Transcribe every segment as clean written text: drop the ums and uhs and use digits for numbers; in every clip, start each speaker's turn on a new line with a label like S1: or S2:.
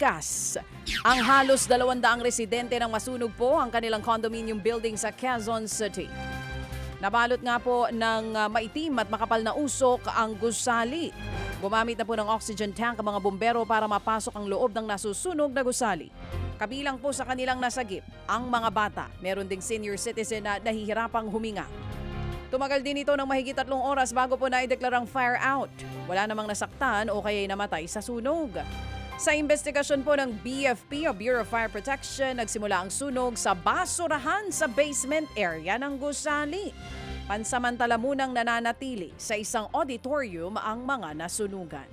S1: likas. Ang halos 200 residente ng masunog po ang kanilang condominium building sa Quezon City. Nabalot nga po ng maitim at makapal na usok ang gusali. Gumamit na po ng oxygen tank ang mga bumbero para mapasok ang loob ng nasusunog na gusali. Kabilang po sa kanilang nasagip ang mga bata. Meron ding senior citizen na nahihirapang huminga. Tumagal din ito ng mahigit 3 oras bago po naideklarang fire out. Wala namang nasaktan o kaya'y namatay sa sunog. Sa investigasyon po ng BFP o Bureau of Fire Protection, nagsimula ang sunog sa basurahan sa basement area ng gusali. Pansamantala munang nananatili sa isang auditorium ang mga nasunugan.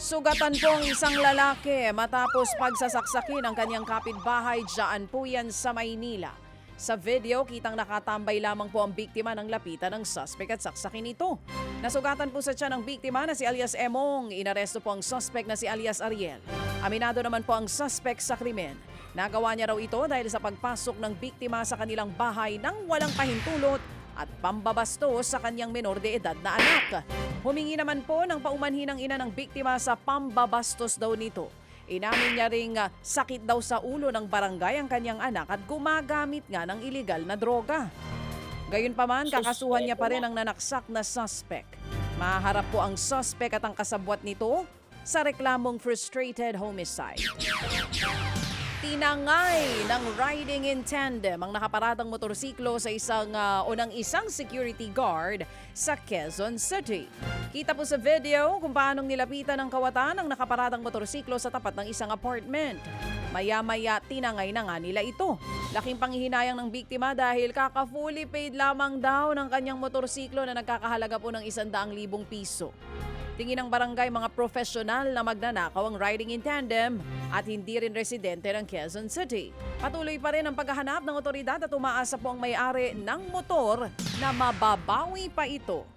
S1: Sugatan po ang isang lalaki matapos pagsasaksakin ang kanyang kapitbahay dyan po yan sa Maynila. Sa video, kitang nakatambay lamang po ang biktima ng lapitan ng suspect at saksakin ito. Nasugatan po sa tiyan ng biktima na si alias Emong. Inaresto po ang suspect na si alias Ariel. Aminado naman po ang suspect sa krimen. Nagawa niya raw ito dahil sa pagpasok ng biktima sa kanilang bahay nang walang pahintulot at pambabastos sa kanyang menor de edad na anak. Humingi naman po ng paumanhin ng ina ng biktima sa pambabastos daw nito. Inamin niya ring sakit daw sa ulo ng barangay ang kanyang anak at gumagamit nga ng iligal na droga. Gayunpaman, kakasuhan niya pa rin ang nanaksak na suspect. Maharap po ang suspect at ang kasabwat nito sa reklamong frustrated homicide. Tinangay ng riding in tandem ang nakaparadang motorsiklo sa isang security guard sa Quezon City. Kita po sa video kung paanong nilapitan ng kawatan ang nakaparadang motorsiklo sa tapat ng isang apartment. Maya-maya tinangay na nga nila ito. Laking panghihinayang ng biktima dahil kaka-fully paid lamang daw ng kanyang motorsiklo na nagkakahalaga po ng 100,000 piso. Tingin ng barangay mga profesional na magnanakaw ang riding in tandem at hindi rin residente ng Quezon City. Patuloy pa rin ang paghahanap ng otoridad at umaasa po ang may-ari ng motor na mababawi pa ito.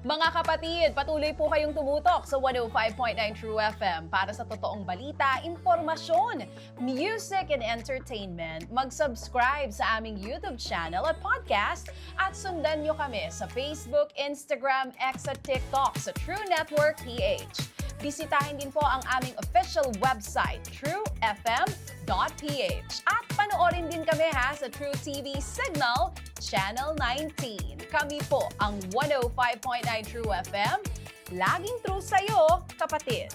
S2: Mga kapatid, patuloy po kayong tumutok sa 105.9 True FM para sa totoong balita, impormasyon, music and entertainment. Mag-subscribe sa aming YouTube channel at podcast at sundan nyo kami sa Facebook, Instagram, X at TikTok sa True Network PH. Bisitahin din po ang aming official website, truefm.ph. At panoorin din kami sa True TV Signal, Channel 19. Kami po ang 105.9 True FM. Laging true sa'yo, kapatid.